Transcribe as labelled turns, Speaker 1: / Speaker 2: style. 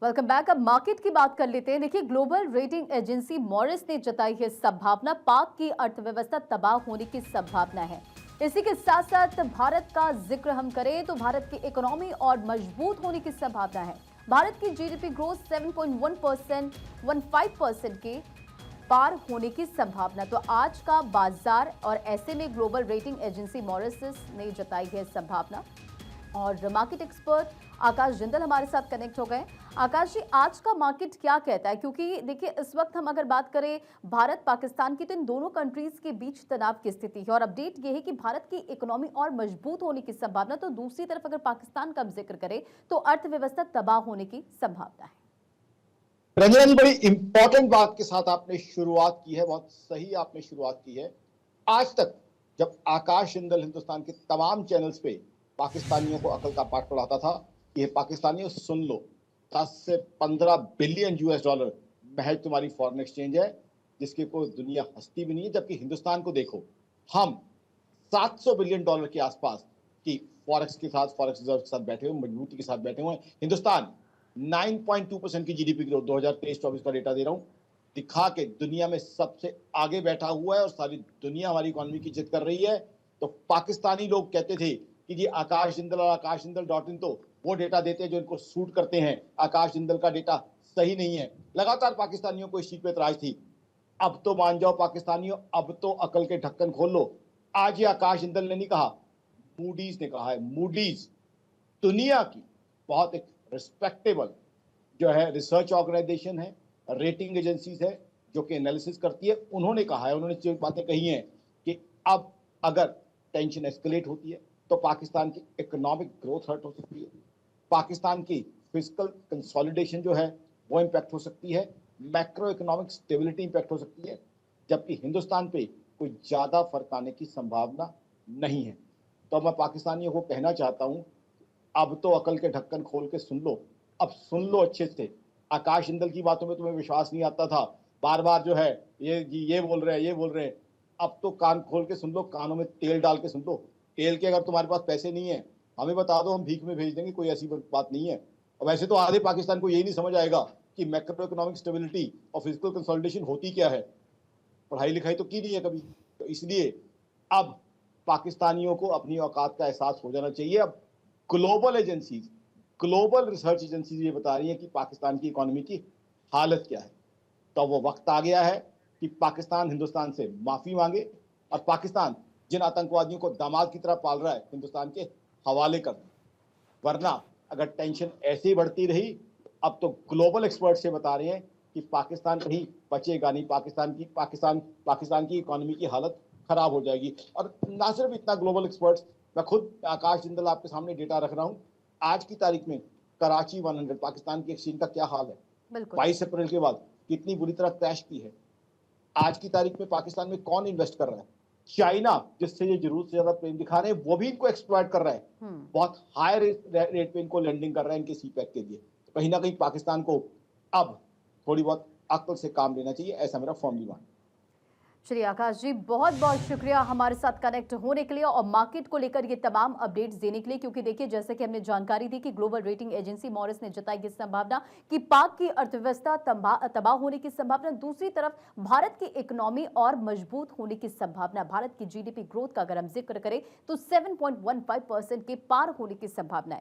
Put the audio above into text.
Speaker 1: Welcome back. अब market की बात कर लेते हैं। देखिए, ग्लोबल रेटिंग एजेंसी मॉरिस ने जताई है संभावना, पाक की अर्थव्यवस्था तबाह होने की संभावना है। इसी के साथ साथ भारत का जिक्र हम करें तो भारत की इकोनॉमी और मजबूत होने की संभावना है। भारत की जीडीपी ग्रोथ 7.1% 15% के पार होने की संभावना। तो आज का बाजार और ऐसे में ग्लोबल रेटिंग एजेंसी मॉरिस ने जताई है संभावना। और मार्केट एक्सपर्ट आकाश जिंदल हमारे साथ कनेक्ट हो गए। आकाश जी, आज का मार्केट क्या कहता है? क्योंकि देखिए, इस वक्त हम अगर बात करें भारत पाकिस्तान की, तो इन दोनों कंट्रीज के बीच तनाव की स्थिति है और अपडेट ये है कि भारत की इकोनॉमी और मजबूत होने की संभावना, तो दूसरी तरफ अगर पाकिस्तान का जिक्र करें तो अर्थव्यवस्था तबाह होने की संभावना है।
Speaker 2: रंजन, बड़ी इंपॉर्टेंट बात के साथ आपने शुरुआत की है, बहुत सही आपने शुरुआत की है। आज तक जब आकाश जिंदल हिंदुस्तान के तमाम चैनल्स पे पाकिस्तानियों को अकल का पाठ पढ़ाता था, ये पाकिस्तानियों सुन लो, 10 से 15 बिलियन यूएस डॉलर महज तुम्हारी फॉरेन एक्सचेंज है, जिसकी कोई दुनिया हस्ती भी नहीं है। जबकि हिंदुस्तान को देखो, हम 700 बिलियन डॉलर के आसपास की फॉरेक्स के साथ, फॉरेक्स रिजर्व के साथ बैठे हुए, मजबूती के साथ बैठे हुए हैं। हिंदुस्तान 9.2% की जीडीपी ग्रोथ 2023-24 का डेटा दे रहा हूं, दिखा के दुनिया में सबसे आगे बैठा हुआ है और सारी दुनिया हमारी इकोनॉमी की इज्जत कर रही है। तो पाकिस्तानी लोग कहते थे कि जी आकाश जिंदल और आकाश जिंदल .in तो वो डेटा देते हैं जो इनको सूट करते हैं, आकाश जिंदल का डेटा सही नहीं है। लगातार पाकिस्तानियों को इस चीज पे इतराज थी। अब तो मान जाओ पाकिस्तानियों, अब तो अकल के ढक्कन खोल लो। आज ये आकाश जिंदल ने नहीं कहा, मूडीज ने कहा है। मूडीज दुनिया की बहुत एक रिस्पेक्टेबल जो है रिसर्च ऑर्गेनाइजेशन है, रेटिंग एजेंसीज है जो कि एनालिसिस करती है। उन्होंने कहा है, उन्होंने जो बातें कही हैं कि अब अगर टेंशन एस्केलेट होती है तो पाकिस्तान की इकोनॉमिक ग्रोथ हर्ट हो सकती है, पाकिस्तान की फिजिकल कंसोलिडेशन जो है वो इम्पैक्ट हो सकती है, मैक्रो इकोनॉमिक स्टेबिलिटी इम्पैक्ट हो सकती है। जबकि हिंदुस्तान पे कोई ज्यादा फर्क आने की संभावना नहीं है। तो मैं पाकिस्तानियों को कहना चाहता हूं, अब तो अकल के ढक्कन खोल के सुन लो, अब सुन लो अच्छे से। आकाश जिंदल की बातों में तुम्हें विश्वास नहीं आता था, बार बार जो है ये बोल रहे हैं, ये बोल रहे हैं। अब तो कान खोल के सुन लो, कानों में तेल डाल के सुन लो। तेल के अगर तुम्हारे पास पैसे नहीं है, हमें बता दो, हम भीख में भेज देंगे, कोई ऐसी बात नहीं है। और वैसे तो आधे पाकिस्तान को यही नहीं समझ आएगा कि मैक्रो इकोनॉमिक स्टेबिलिटी और फिजिकल कंसोलिडेशन होती क्या है। पढ़ाई लिखाई तो की नहीं है कभी। तो इसलिए अब पाकिस्तानियों को अपनी औकात का एहसास हो जाना चाहिए। अब global agencies, global research agencies ये बता रही हैं कि पाकिस्तान की इकोनॉमी की हालत क्या है। तो वो वक्त आ गया है कि पाकिस्तान हिंदुस्तान से माफी मांगे और पाकिस्तान जिन आतंकवादियों को दामाद की तरह पाल रहा है हिंदुस्तान के हवाले कर दे। वरना अगर टेंशन ऐसे ही बढ़ती रही, अब तो ग्लोबल एक्सपर्ट्स ये बता रहे हैं कि पाकिस्तान कहीं बचेगा नहीं, पाकिस्तान की इकोनॉमी की हालत खराब हो जाएगी। और ना सिर्फ इतना, ग्लोबल एक्सपर्ट्स, मैं खुद आकाश जिंदल आपके सामने डेटा रख रहा हूं। आज की तारीख में कराची 100 पाकिस्तान की एक्सचेंज का क्या हाल है,
Speaker 1: बिल्कुल।
Speaker 2: 22 अप्रैल के बाद कितनी बुरी तरह क्रैश की है। आज की तारीख में पाकिस्तान में कौन इन्वेस्ट कर रहा है? चाइना, जिससे ये जरूरत से ज्यादा प्रेम दिखा रहे हैं, वो भी इनको एक्सप्लॉइट कर रहा है। बहुत हाई रेट पे इनको लैंडिंग कर रहा है इनके सी पैक के लिए। तो कहीं ना कहीं पाकिस्तान को अब थोड़ी बहुत अक्ल से काम लेना चाहिए, ऐसा मेरा फॉर्मली मानना है।
Speaker 1: चलिए आकाश जी, बहुत बहुत शुक्रिया हमारे साथ कनेक्ट होने के लिए और मार्केट को लेकर ये तमाम अपडेट्स देने के लिए। क्योंकि देखिए, जैसे कि हमने जानकारी दी कि ग्लोबल रेटिंग एजेंसी मॉरिस ने जताई ये संभावना कि पाक की अर्थव्यवस्था तबाह होने की संभावना, दूसरी तरफ भारत की इकोनॉमी और मजबूत होने की संभावना। भारत की जीडीपी ग्रोथ का अगर हम जिक्र करें तो 7.15% के पार होने की संभावना है।